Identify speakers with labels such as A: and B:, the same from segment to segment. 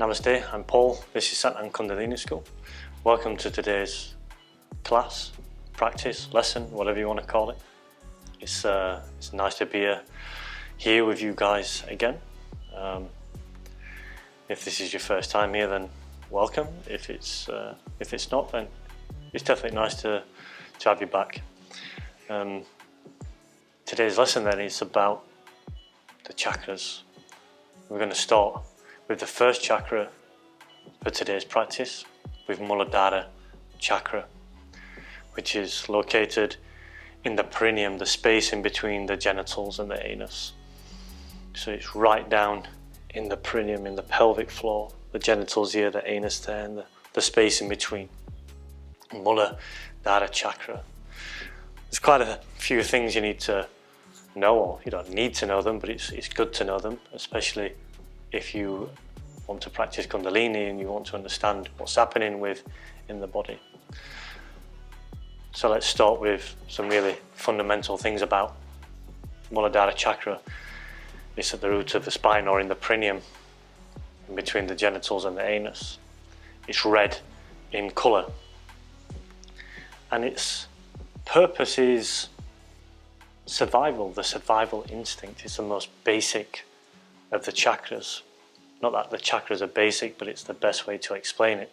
A: Namaste, I'm Paul. This is Nam Kundalini School. Welcome to today's class, practice, lesson, whatever you want to call it. It's nice to be here with you guys again. If this is your first time here, then welcome. If it's not, then it's definitely nice to have you back. Today's lesson then is about the chakras. We're going to start with the first chakra for today's practice, with Muladhara Chakra, which is located in the perineum, the space in between the genitals and the anus. So it's right down in the perineum, in the pelvic floor, the genitals here, the anus there, and the space in between. Muladhara Chakra. There's quite a few things you need to know, or you don't need to know them, but it's good to know them, especially if you want to practice Kundalini and you want to understand what's happening in the body. So let's start with some really fundamental things about Muladhara Chakra. It's at the root of the spine, or in the perineum, in between the genitals and the anus. It's red in colour, and its purpose is survival. The survival instinct is the most basic of the chakras. Not that the chakras are basic, but it's the best way to explain it.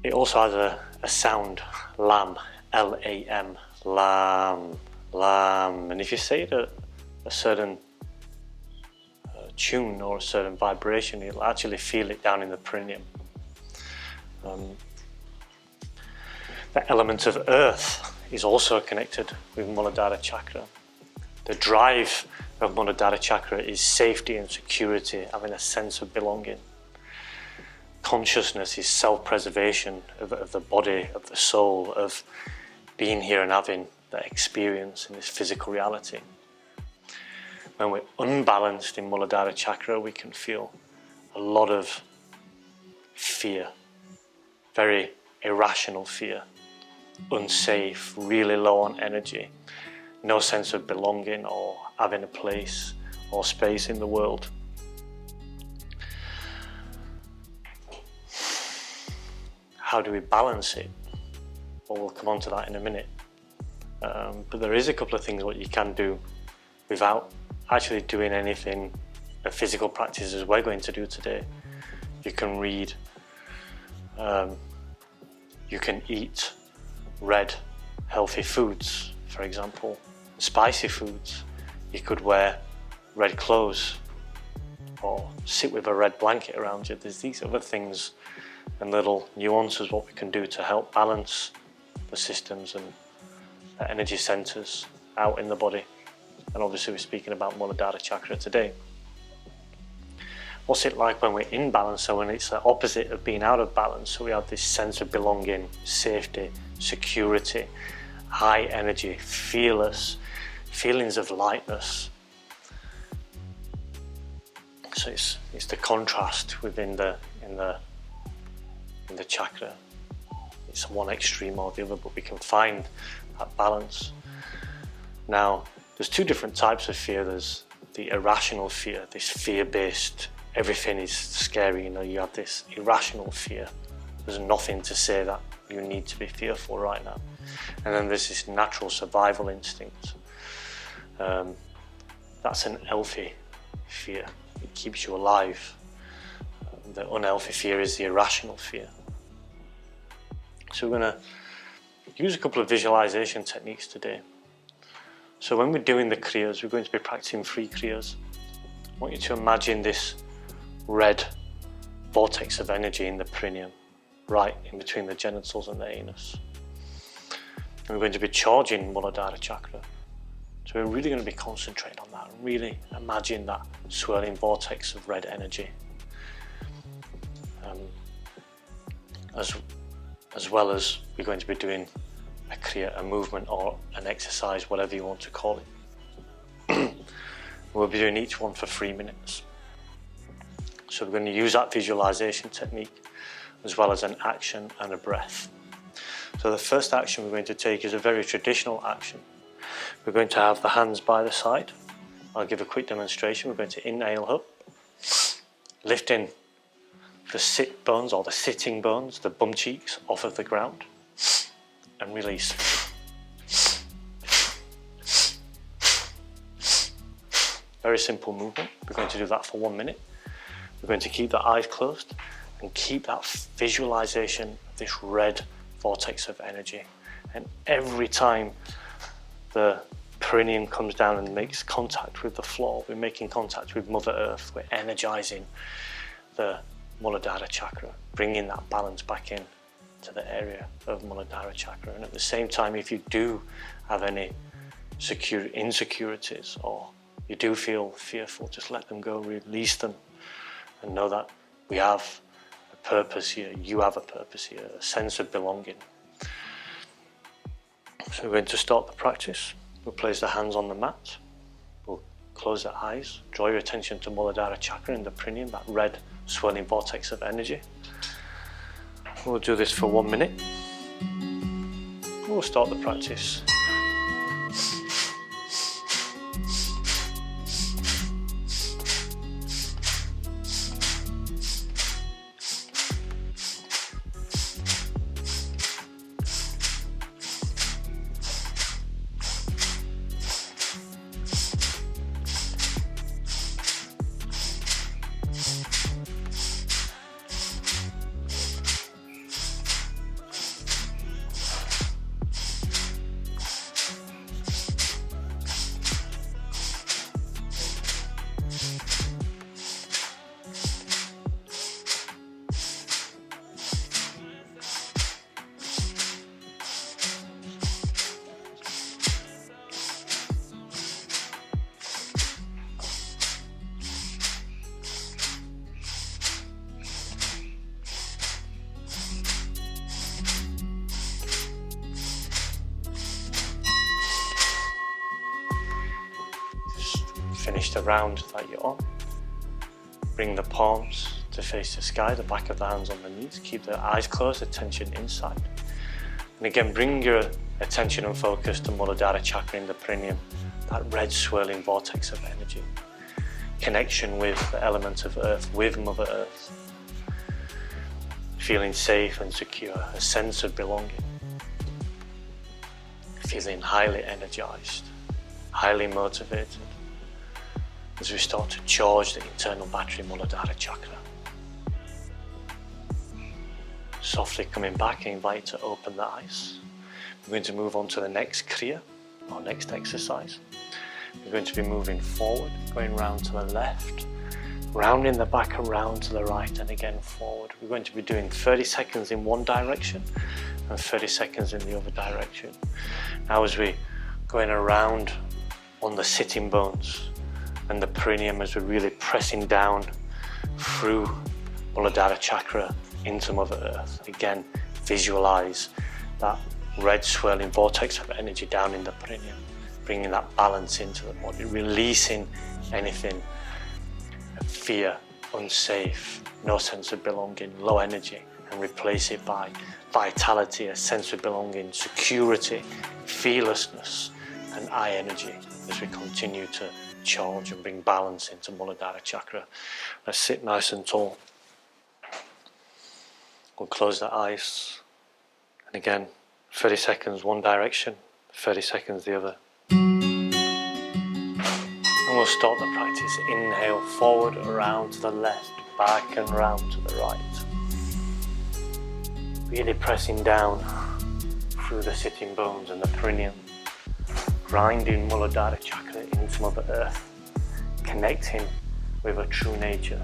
A: It also has a sound, lam, L-A-M, lam, lam. And if you say it at a certain tune or a certain vibration, you'll actually feel it down in the perineum. The element of earth is also connected with Muladhara Chakra. The drive of Muladhara Chakra is safety and security, having a sense of belonging. Consciousness is self-preservation of the body, of the soul, of being here and having that experience in this physical reality. When we're unbalanced in Muladhara Chakra, we can feel a lot of fear, very irrational fear, unsafe, really low on energy, no sense of belonging or having a place or space in the world. How do we balance it? Well, we'll come on to that in a minute. But there is a couple of things what you can do without actually doing anything, a physical practice as we're going to do today. You can read, you can eat red, healthy foods, for example, spicy foods. You could wear red clothes or sit with a red blanket around you. There's these other things and little nuances what we can do to help balance the systems and the energy centers out in the body. And obviously we're speaking about Muladhara Chakra today. What's it like when we're in balance? So when it's the opposite of being out of balance, so we have this sense of belonging, safety, security, high energy, fearless, feelings of lightness. So it's the contrast within the chakra. It's one extreme or the other, but we can find that balance. Now, there's two different types of fear. There's the irrational fear, this fear-based, everything is scary, you have this irrational fear. There's nothing to say that you need to be fearful right now. And then there's this natural survival instinct. That's an healthy fear. It keeps you alive. The unhealthy fear is the irrational fear. So we're going to use a couple of visualization techniques today. So when we're doing the Kriyas, we're going to be practicing 3 Kriyas. I want you to imagine this red vortex of energy in the perineum, right in between the genitals and the anus. And we're going to be charging Muladhara Chakra. So we're really going to be concentrating on that, really imagine that swirling vortex of red energy. As well as we're going to be doing a Kriya, a movement or an exercise, whatever you want to call it. We'll be doing each one for 3 minutes. So we're going to use that visualization technique as well as an action and a breath. So the first action we're going to take is a very traditional action. We're going to have the hands by the side. I'll give a quick demonstration. We're going to inhale up lifting the sit bones or the sitting bones, the bum cheeks off of the ground, and release. Very simple movement. We're going to do that for 1 minute. We're going to keep the eyes closed and keep that visualization of this red vortex of energy. And every time the perineum comes down and makes contact with the floor, we're making contact with Mother Earth. We're energizing the Muladhara Chakra, bringing that balance back in to the area of Muladhara Chakra. And at the same time, if you do have any insecurities or you do feel fearful, just let them go, release them, and know that we have a purpose here, you have a purpose here, a sense of belonging. So we're going to start the practice. We'll place the hands on the mat. We'll close the eyes. Draw your attention to Muladhara Chakra in the perineum, that red swirling vortex of energy. We'll do this for 1 minute. We'll start the practice. Finish the round that you're on. Bring the palms to face the sky, the back of the hands on the knees. Keep the eyes closed, attention inside. And again, bring your attention and focus to Muladhara Chakra in the perineum, that red swirling vortex of energy. Connection with the element of earth, with Mother Earth. Feeling safe and secure, a sense of belonging. Feeling highly energized, highly motivated, as we start to charge the internal battery Muladhara Chakra. Softly coming back, I invite you to open the eyes. We're going to move on to the next Kriya, our next exercise. We're going to be moving forward, going round to the left, rounding the back around to the right, and again forward. We're going to be doing 30 seconds in one direction and 30 seconds in the other direction. Now as we're going around on the sitting bones and the perineum, as we're really pressing down through Muladhara Chakra into Mother Earth. Again, visualize that red swirling vortex of energy down in the perineum, bringing that balance into the body, releasing anything, fear, unsafe, no sense of belonging, low energy, and replace it by vitality, a sense of belonging, security, fearlessness, and I energy as we continue to charge and bring balance into Muladhara Chakra. Let's sit nice and tall. We'll close the eyes. And again, 30 seconds one direction, 30 seconds the other. And we'll start the practice. Inhale forward, around to the left, back and round to the right. Really pressing down through the sitting bones and the perineum. Grinding Muladhara Chakra into Mother Earth, connecting with her true nature,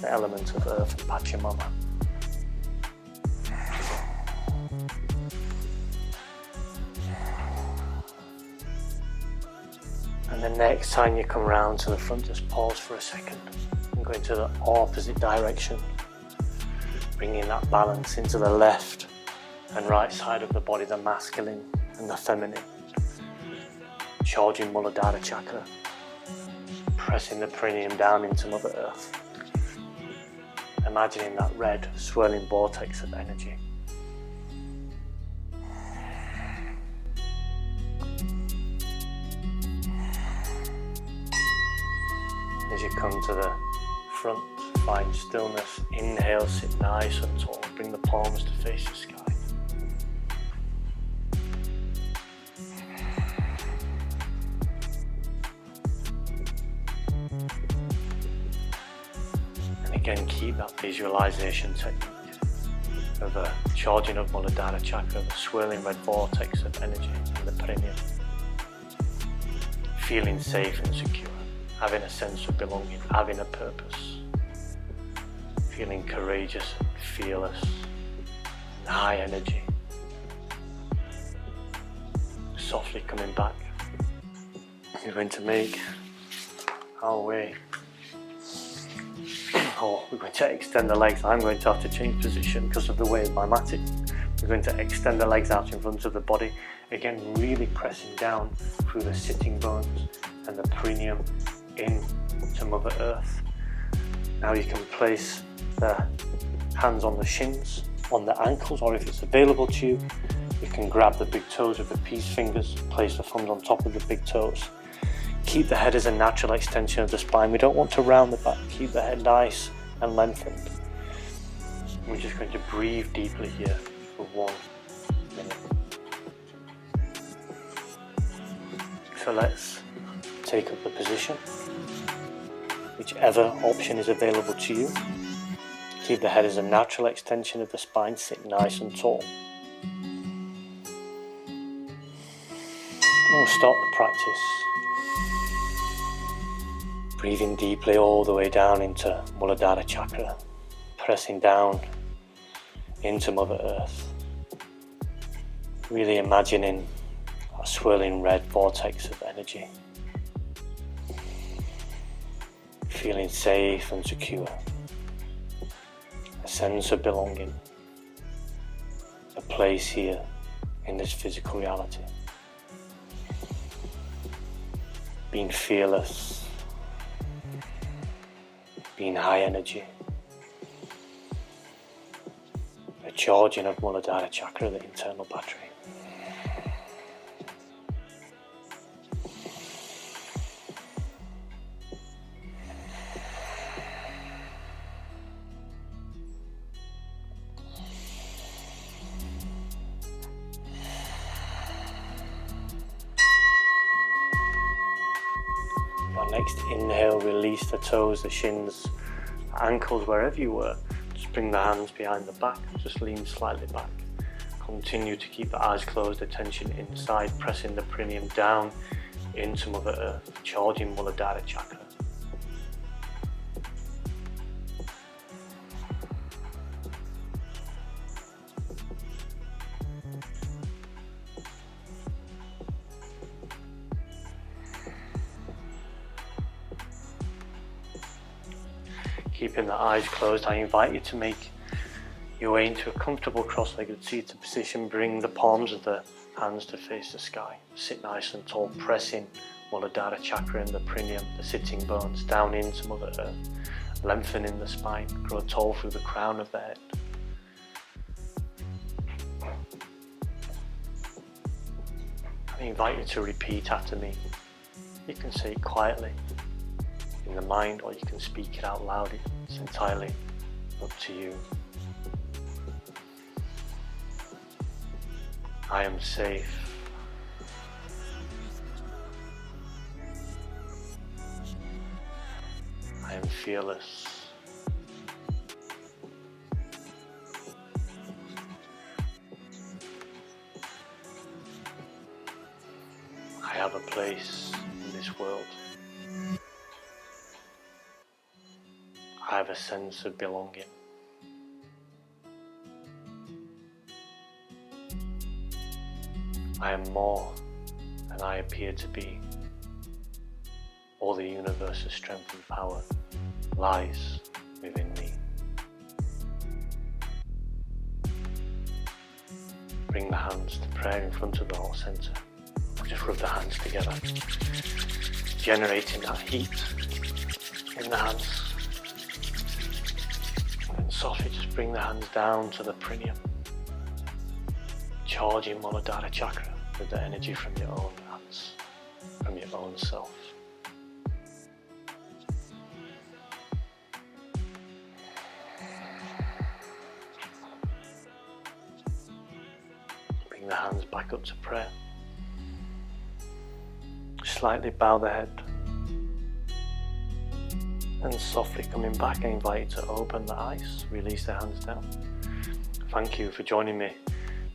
A: the element of earth and Pachamama. And the next time you come round to the front, just pause for a second and go into the opposite direction, bringing that balance into the left and right side of the body, the masculine and the feminine. Charging Muladhara Chakra, pressing the perineum down into Mother Earth. Imagining that red swirling vortex of energy. As you come to the front, find stillness. Inhale, sit nice and tall. Bring the palms to face the sky. And again, keep that visualization technique of a charging of Muladhara Chakra, the swirling red vortex of energy in the perineum. Feeling safe and secure, having a sense of belonging, having a purpose. Feeling courageous and fearless, and high energy. Softly coming back. We're going to make our way. We're going to extend the legs. I'm going to have to change position because of the way my mat is. We're going to extend the legs out in front of the body. Again, really pressing down through the sitting bones and the perineum into Mother Earth. Now you can place the hands on the shins, on the ankles, or if it's available to you, you can grab the big toes with the peace fingers, place the thumbs on top of the big toes. Keep the head as a natural extension of the spine. We don't want to round the back. Keep the head nice and lengthened. We're just going to breathe deeply here for 1 minute. So let's take up the position, whichever option is available to you. Keep the head as a natural extension of the spine. Sit nice and tall. We'll start the practice. Breathing deeply all the way down into Muladhara Chakra, pressing down into Mother Earth. Really imagining a swirling red vortex of energy. Feeling safe and secure. A sense of belonging. A place here in this physical reality. Being fearless. Being high energy. A charging of Muladhara Chakra, the internal battery. Our next inhale, release the toes, the shins, ankles, wherever you were. Just bring the hands behind the back, just lean slightly back. Continue to keep the eyes closed, attention inside, pressing the perineum down into Mother Earth, charging Muladhara Chakra. Keeping the eyes closed, I invite you to make your way into a comfortable cross-legged seated position. Bring the palms of the hands to face the sky. Sit nice and tall, pressing Muladhara Chakra in the perineum, the sitting bones, down into Mother Earth. Lengthening the spine, grow tall through the crown of the head. I invite you to repeat after me. You can say it quietly in the mind, or you can speak it out loud. It's entirely up to you. I am safe. I am fearless. I have a place in this world. I have a sense of belonging. I am more than I appear to be. All the universe's strength and power lies within me. Bring the hands to prayer in front of the heart center. Just rub the hands together, generating that heat in the hands. And softly just bring the hands down to the perineum, charging Muladhara Chakra with the energy from your own hands, from your own self. the hands back up to prayer. Slightly bow the head. And softly coming back, I invite you to open the eyes, release the hands down. Thank you for joining me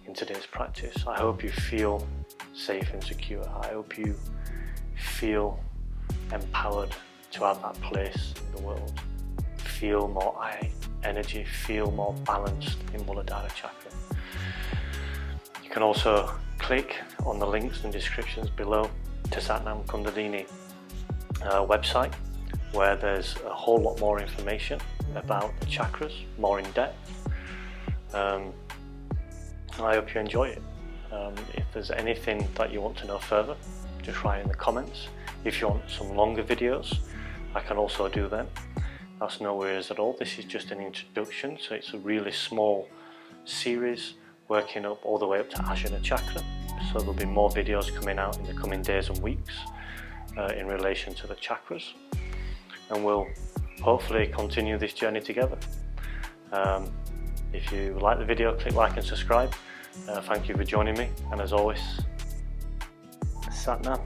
A: in today's practice. I hope you feel safe and secure. I hope you feel empowered to have that place in the world. Feel more energy, feel more balanced in Muladhara Chakra. You can also click on the links and descriptions below to Nam Kundalini website, where there's a whole lot more information about the chakras, more in depth. I hope you enjoy it. If there's anything that you want to know further, just write in the comments. If you want some longer videos, I can also do them. That's no worries at all. This is just an introduction, so it's a really small series working up all the way up to Ajna Chakra. So there'll be more videos coming out in the coming days and weeks in relation to the chakras, and we'll hopefully continue this journey together. If you like the video, click like and subscribe. Thank you for joining me, and as always, Sat Nam.